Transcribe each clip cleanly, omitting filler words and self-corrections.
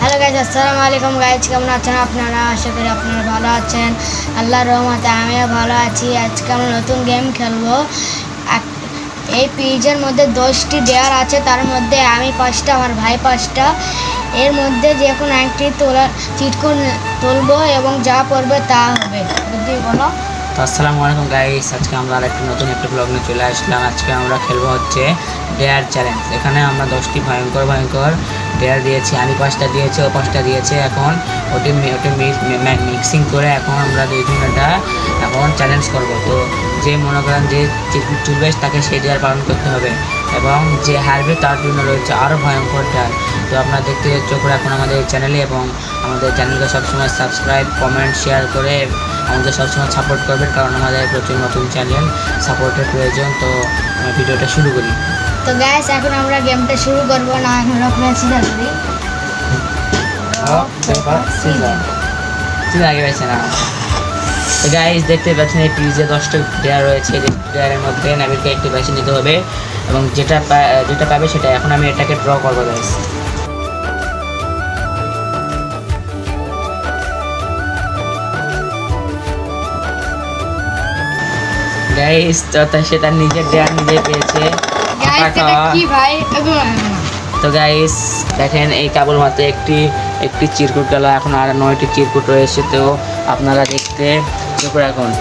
Hello guys, আসসালামু আলাইকুম guys. কেমন আছেন আপনারা? আশা করি আপনারা ভালো আছেন। আল্লাহর রহমতে আমিও ভালো আছি। আজকে আমরা নতুন গেম খেলবো। এই পেজের মধ্যে 10টি ডেয়ার আছে, তার মধ্যে আমি 5টা, আমার ভাই 5টা। এর মধ্যে যে কোনো একটি চিটকোণ তুলবো এবং যা পড়বে তা হবে। বুদ্ধি বলো। তো আসসালামু আলাইকুম গাইস, আজকে আমরা আরেকটি নতুন একটা ব্লগ নিয়ে চলে আসলাম। আজকে আমরা খেলবো হচ্ছে ডেয়ার চ্যালেঞ্জ। এখানে আমরা 10টি ভয়ঙ্কর ডেয়ার দিয়েছি। আমি 5টা দিয়েছি, ও 5টা দিয়েছে। এখন ওটি মিক্সিং করে এখন আমরা দুইজন এটা এখন চ্যালেঞ্জ করব। তো যে মনে করেন যে চুলবে তাকে সেই ডেয়ার পালন করতে হবে এবং যে হারবে তার জন্য রয়েছে আরও ভয়ঙ্কর ডেয়ার। তো আপনারা দেখতে চোখ রাখুন আমাদের চ্যানেলে এবং আমাদের চ্যানেলকে সবসময় সাবস্ক্রাইব, কমেন্ট, শেয়ার করে আমাদের সবসময় সাপোর্ট করবেন, কারণ আমাদের প্রচুর নতুন চ্যানেল সাপোর্টের প্রয়োজন। তো আমরা ভিডিওটা শুরু করি। তো গাইস, এখন আমরা গেমটা শুরু করবো না, এখন রকমের সিজন করি। আগে পাইছে না। তো গাইস দেখতে পাচ্ছেন এই পিজে 10টা ডেয়ার রয়েছে। এই ডেয়ারের মধ্যে নাবিলকে একটু বেশি নিতে হবে এবং যেটা পাবে সেটা। এখন আমি এটাকে ড্র করবো গাইস। গাইস সে তার নিজের ডেয়ার নিজে পেয়েছে। তো গাইস দেখেন, এই কেবল মাত্র একটি চিরকুট গেল, এখন আর 9টি চিরকুট রয়েছে। তো আপনারা দেখতে চোখ রাখুন।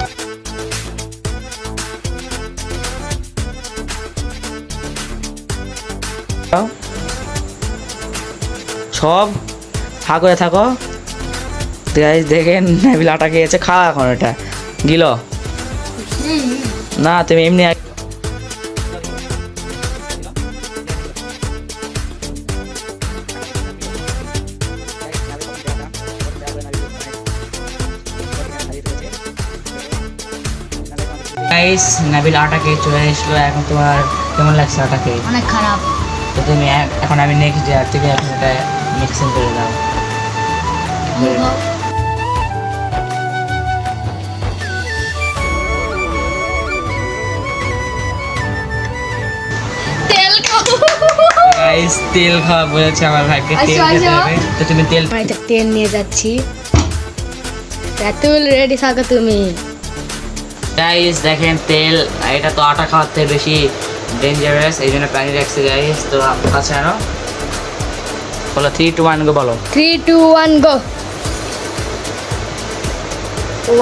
সব ফা করে থাকো। গাইস দেখেন, নাবিল আটা খেয়েছে। খাওয়া এখন এটা গিল না, তুমি এমনি গাইস নাবিল আটা খেয়ে চলে এসলো। এখন তোমার কেমন লাগছে আটা খেয়ে? অনেক খারাপ। তো তুমি এখন আমি নেক্সট ডেয়ার থেকে এখন এটা মিক্সিং করে দাও। গাইস তেল খাওয়া বলেছে আমার ভাইকে, তেল দিতে হবে। তো তুমি তেল নিয়ে যাচ্ছি। রাতুল রেডি থাকো তুমি। গাইস দেখেন তেল, এটা তো আটা খাওয়ার থেকে বেশি ডেঞ্জারাস, এই জন্য পানি রাখছে গাইস। তো কাছে আনো, বলো 3 2 1 গো। বলো 3 2 1 গো।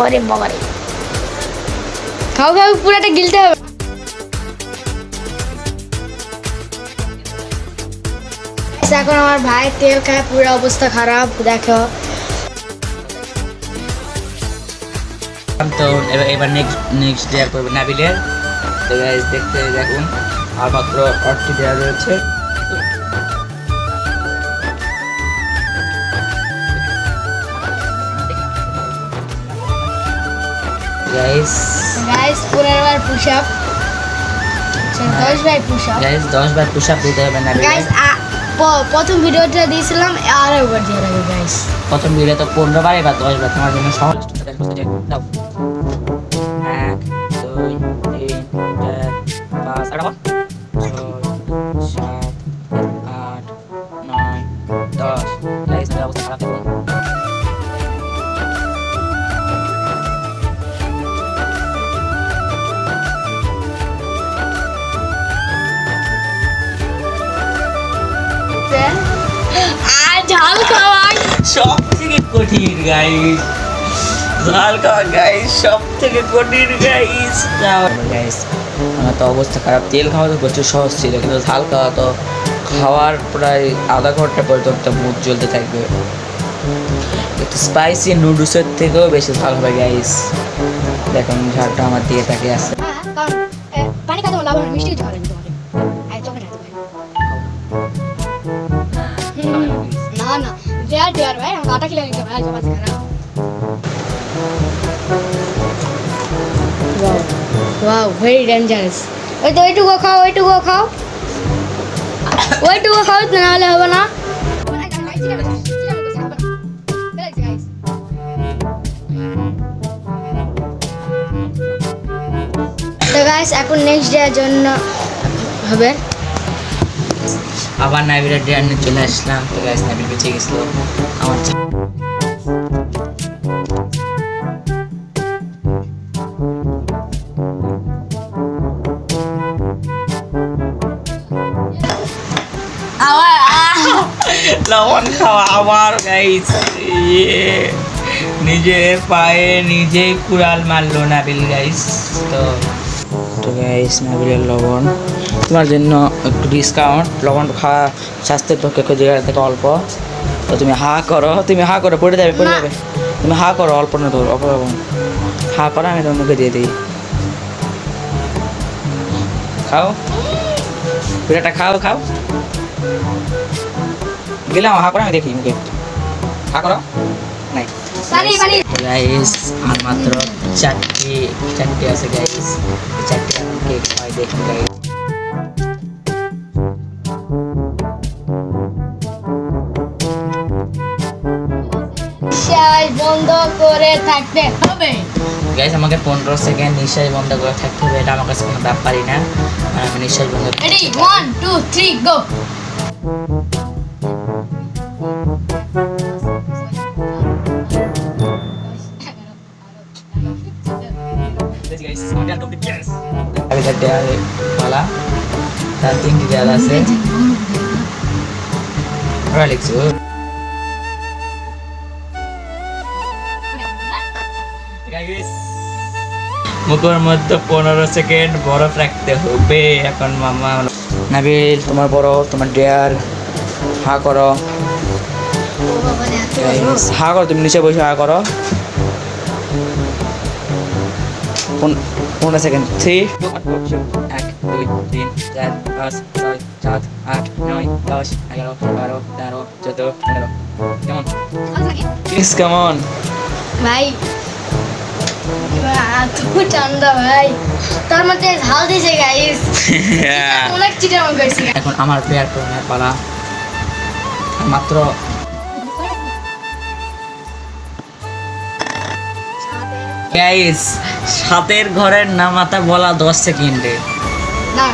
ওরে বাবা রে, খাও পুরোটা গিলতে হবে। এখন আমার ভাই তেল খায়, পুরো অবস্থা খারাপ। দেখো তো এবার নেক্সট ডেয়ার করবে নাবিলের। তো গাইস দেখতে দেখুন, আর মাত্র 8টি ডেয়ার রয়েছে। গাইস পুনর্বার পুশ আপ। 10 বার পুশ আপ। গাইস 10 বার পুশ আপ দিতে হবে নাবিল। গাইস প্রথম ভিডিওটা দিয়েছিলাম, আর একবার দিয়ে রাখো গাইস। প্রথম ভিডিও তো 15 বার, এবার 10 বার। তোমার জন্য সহজ। দাও 1 2 3 4 5 6 7 8 9 10। গাইস আমার অবস্থা খারাপ দেখুন। ঝাল খাওয়া সব থেকে কঠিন গাইস, ঝাল খাওয়া গাইস সব থেকে কঠিন গাইস। গাইস আমার তো অবস্থা খারাপ। তেল খাওয়া তো প্রচুর সহজ ছিল, কিন্তু ঝাল খাওয়া তো খাওয়ার প্রায় আধা ঘন্টা পর্যন্ত মুখ জ্বলতে থাকবে। একটু স্পাইসি নুডলসের থেকেও বেশি ঝাল হবে গাইস। দেখুন ঝালটা আমার দিকে তাকিয়ে আছে। পানি খাতে লাভ হবে, মিষ্টি ঝাল তোমাকে। না ডেয়ার ভাই, আমি আটা খেলে নিতে ভাই। Wow very dangerous. ওইটুকু খাও, নাহলে হবে না। তো গাইস এখন নেক্সট ডে এর জন্য হবে। আবার নাবিলের ডেয়ার নিয়ে চলে আসলাম। তো গাইস নাবিল বেঁচে গেছিল আমার লবণ খাওয়া আবার গাইস নিজের পায়ে নিজেই কুড়াল মারলো নাবিল গাইস। তো গাইস নাবিলের লবণ তোমার জন্য একটু ডিসকাউন্ট। লবণ খাওয়া স্বাস্থ্যের পক্ষে ক্ষতিকারক থেকে অল্প। তো তুমি হা করো পড়ে যাবে তুমি হা করো অল্প না তোর অল্প লবণ হা করো আমি তোমার মুখে দিয়ে দিই। খাও পিঠাটা খাও গেলাম হা করে আমি দেখি মুখে হা করো নাই। গাইস আর মাত্র চারটি আছে গাইস। চারটি আমাকে খাই দেখুন গাইস। নিঃশ্বাস বন্ধ করে থাকতে হবে গাইস আমাকে 15 সেকেন্ড নিঃশ্বাস বন্ধ করে থাকতে হবে। এটা আমার কাছে কোনো ব্যাপারই না। আমি নিঃশ্বাস বন্ধ রেডি 1 2 3 গো। পালা তার 3টি দেয়াল আছে। লিখছো মুখের মধ্যে 15 সেকেন্ড বরফ রাখতে হবে। এখন মামা নাবিল তোমার বরফ তোমার ডেয়ার হা করো তুমি নিচে বসে হা করো 15 সেকেন্ড 3 2 1 2 3 4 5 6 7 8 9 10 11 12 13 14 15 কেমন প্লিজ কেমন ভাই তুমি ঠান্ডা ভাই তার মধ্যে ঝাল দিয়েছে গাইস অনেক চিটার মন করছি। এখন আমার প্লেয়ার করনের পালা মাত্র গাইস সাতের ঘরের নামাতা বলা 10 সেকেন্ডে না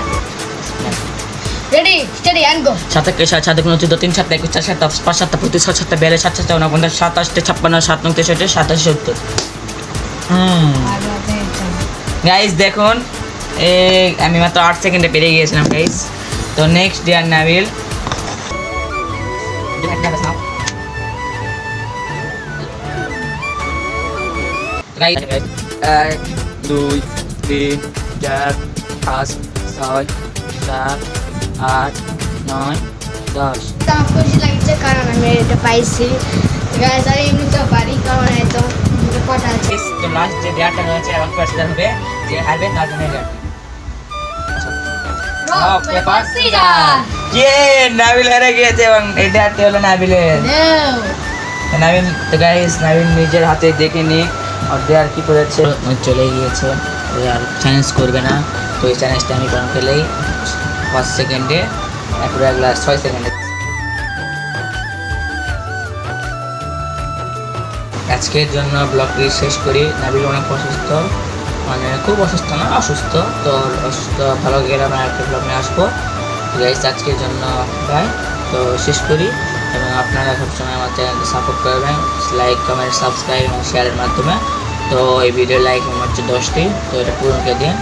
রেডি স্টাডি এন্ড গো। সাথে কে সাথে কোনো 14 3 7 21 4 7 5 7 35 6 7 42 7 7 49 27 56 7 9 63 27 70। গাইস দেখুন আমি মাত্র 8 সেকেন্ডে পেরিয়ে গিয়েছিলাম গাইস। তো নেক্সট ডিয়ার নাবিল গাইস 1 2 3 4 5 6 7 8 9 10 আমার খুশি লাগছে কারণ আমি এটা পাইছি গাইস। আর এমনিতে পারি কারণ এত কটা আছে। তো লাস্ট যে ডেয়ারটা রয়েছে এবং ফার্স্ট হবে যে হারবে তার জন্য ডেয়ার পেপার সিজার নাবিল হেরে গিয়েছে এবং এই ডেয়ারটি হলো নাবিলের। নাবিল তো গাইস নাবিল নিজের হাতে দেখে নি আর ডেয়ার কি করেছে চলে গিয়েছে আর চ্যালেঞ্জ করবে না। তো এই চ্যালেঞ্জটা আমি কোন খেলেই 5 সেকেন্ডে পুরো এক লাস্ট 6 সেকেন্ডে। আজকের জন্য ব্লগটি শেষ করি। নাবিল অনেক অসুস্থ মানে খুব অসুস্থ না অসুস্থ। তো অসুস্থ ভালো গেলে আমি একটা ব্লগ নিয়ে আসবো গাইস। আজকের জন্য বাই। তো শেষ করি এবং আপনারা সবসময় আমার চ্যানেলকে সাপোর্ট করবেন লাইক কমেন্ট সাবস্ক্রাইব এবং শেয়ারের মাধ্যমে। তো এই ভিডিও লাইক আমার হচ্ছে 10টি। তো এটা পূরণ করে দিন।